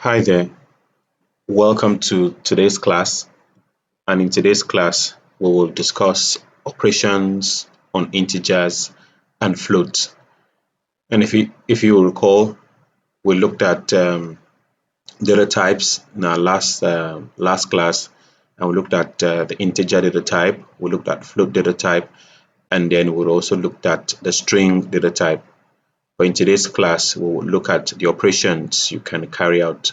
Hi there, welcome to today's class. And in today's class, we will discuss operations on integers and floats. And if you recall, we looked at data types in our last class, and we looked at the integer data type, we looked at float data type, and then we also looked at the string data type. But in today's class, we will look at the operations you can carry out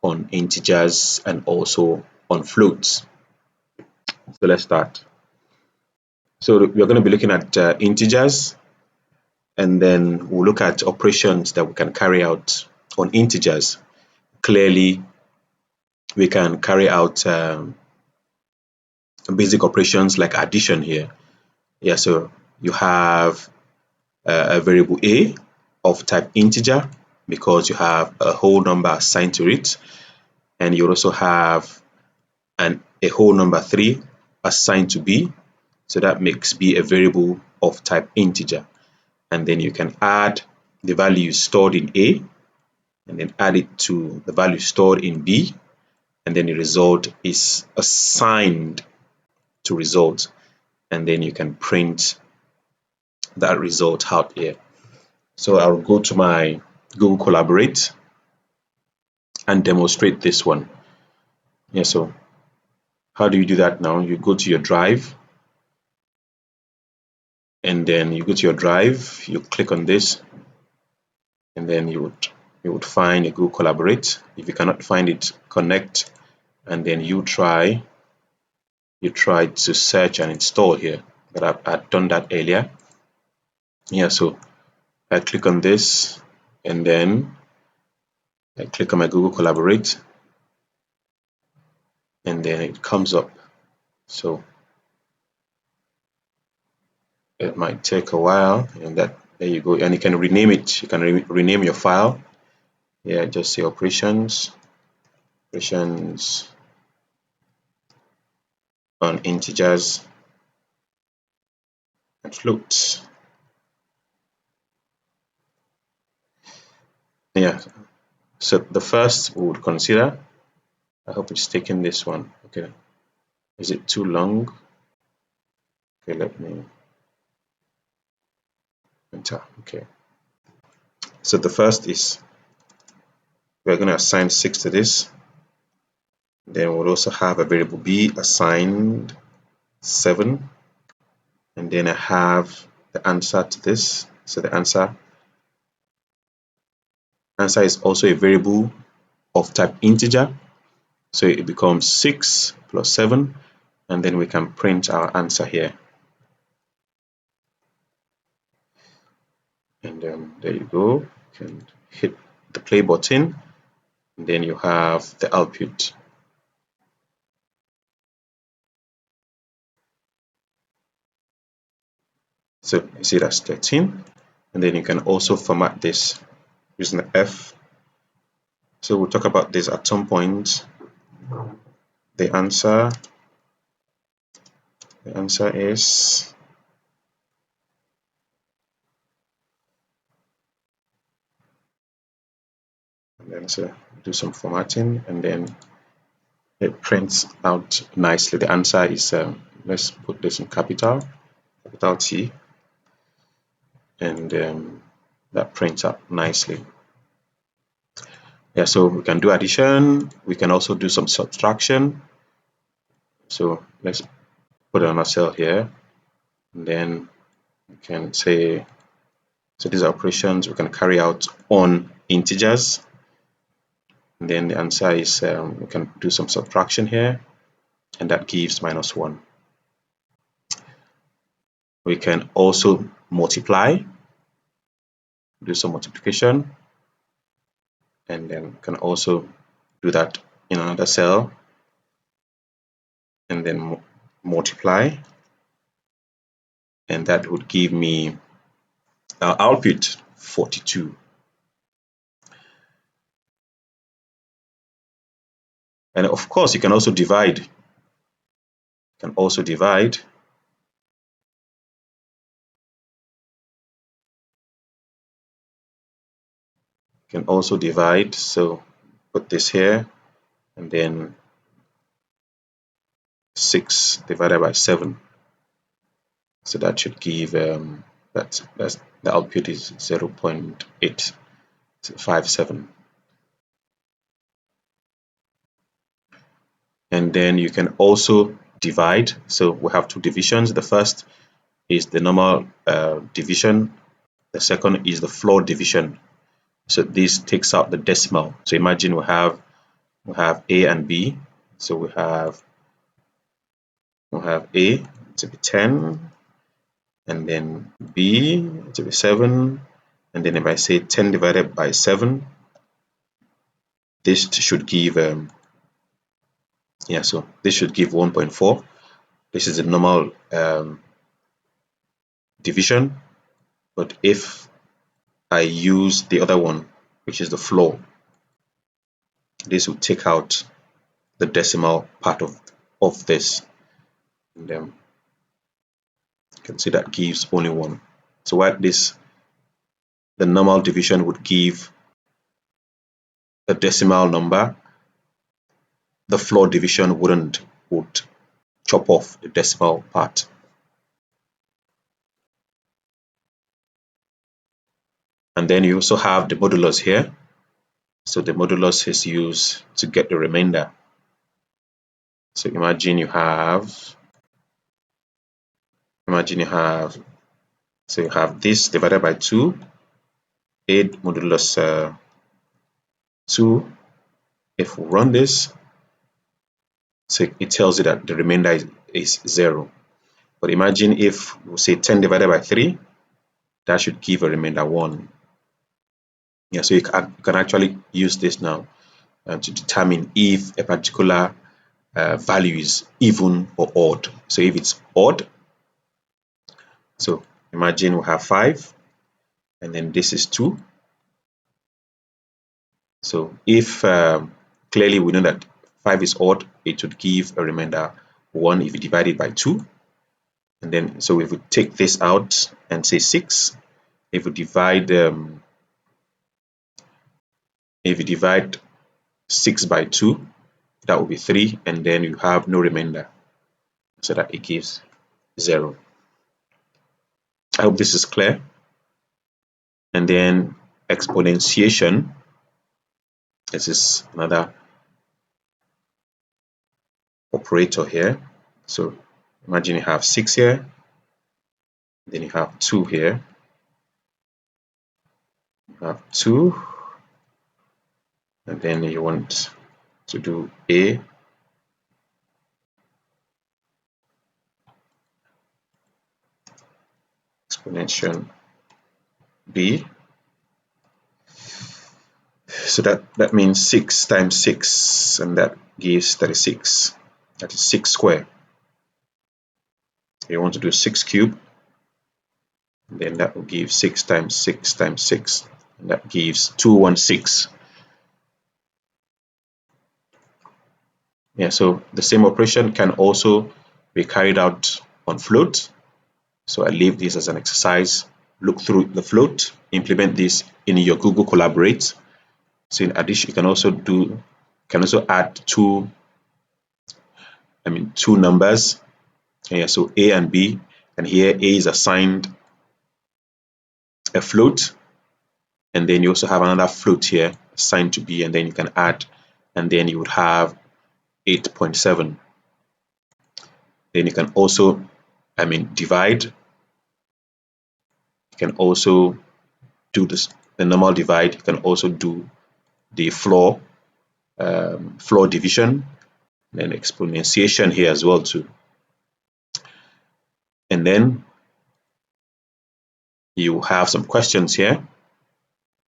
on integers and also on floats. So let's start. So we're going to be looking at integers, and then we'll look at operations that we can carry out on integers. Clearly, we can carry out basic operations like addition here. Yeah, so you have a variable a of type integer because you have a whole number assigned to it, and you also have a whole number 3 assigned to b, so that makes b a variable of type integer. And then you can add the value stored in A and then add it to the value stored in B, and then the result is assigned to result, and then you can print that result out here. So I'll go to my Google Collaborate and demonstrate this one. Yeah, so how do you do that now? You go to your drive, and then you go to your drive, you click on this, and then you would find a Google Collaborate. If you cannot find it, connect, and then you try to search and install here. But I've done that earlier. Yeah, so I click on this, and then I click on my Google Collaborate, and then it comes up. So it might take a while, and there you go. And you can rename it. You can rename your file. Yeah, just say operations on integers and floats. Yeah, so the first we would consider, I hope it's taking this one. Okay, is it too long? Okay, let me enter. Okay, so the first is we're going to assign 6 to this. Then we'll also have a variable b assigned 7, and then I have the answer to this. So the answer is also a variable of type integer, so it becomes 6 plus 7, and then we can print our answer here. And there you go. You can hit the play button, and then you have the output. So you see that's 13, and then you can also format this using the F. So we'll talk about this at some point. The answer is, and then so do some formatting, and then it prints out nicely. The answer is, let's put this in capital T, and that prints out nicely. Yeah, so we can do addition. We can also do some subtraction. So let's put it on a cell here, and then we can say, so these are operations we can carry out on integers. And then the answer is, we can do some subtraction here, and that gives -1. We can also multiply, do some multiplication, and then we can also do that in another cell, and then multiply, and that would give me our output 42. And of course, you can also divide. You can also divide. You can also divide. So put this here, and then 6 divided by 7. So that should give that's the output is 0.857. And then you can also divide. So we have two divisions. The first is the normal division. The second is the floor division. So this takes out the decimal. So imagine we have A and B. So we have A to be 10, and then B to be 7, and then if I say 10 divided by 7, this should give so this should give 1.4. This is the normal division, but if I use the other one, which is the floor, this will take out the decimal part of this, and you can see that gives only 1. So what the normal division would give a decimal number, the floor division would chop off the decimal part. And then you also have the modulus here. So the modulus is used to get the remainder. So imagine you have this divided by 2, 8 modulus 2. If we run this, so it tells you that the remainder is 0. But imagine if we say 10 divided by 3, that should give a remainder 1. Yeah, so you can actually use this now to determine if a particular value is even or odd. So if it's odd, so imagine we have 5, and then this is 2. So if clearly we know that 5 is odd, it would give a remainder 1 if you divide it by 2. And then, so if we take this out and say 6, if we divide 6 by 2, that will be 3, and then you have no remainder, so that it gives 0. I hope this is clear. And then exponentiation, this is another operator here. So imagine you have 6 here, then you have 2 here, you have 2, and then you want to do A, exponential B. So that means 6 times 6, and that gives 36. That is 6 square. You want to do 6 cube, and then that will give 6 times 6 times 6, and that gives 216. Yeah, so the same operation can also be carried out on float. So I leave this as an exercise. Look through the float, implement this in your Google Collaborate. So in addition, you can also add two numbers. Yeah, so A and B, and here A is assigned a float, and then you also have another float here assigned to B, and then you can add, and then you would have 8.7. Then you can also divide. You can also do the normal divide. You can also do the floor division, and exponentiation here as well too. And then you have some questions here.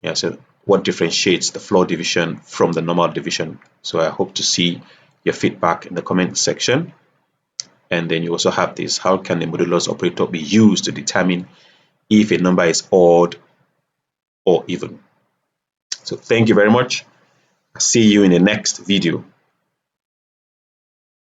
Yeah, so what differentiates the floor division from the normal division? So I hope to see your feedback in the comment section. And then you also have this: how can the modulus operator be used to determine if a number is odd or even? So thank you very much. See you in the next video.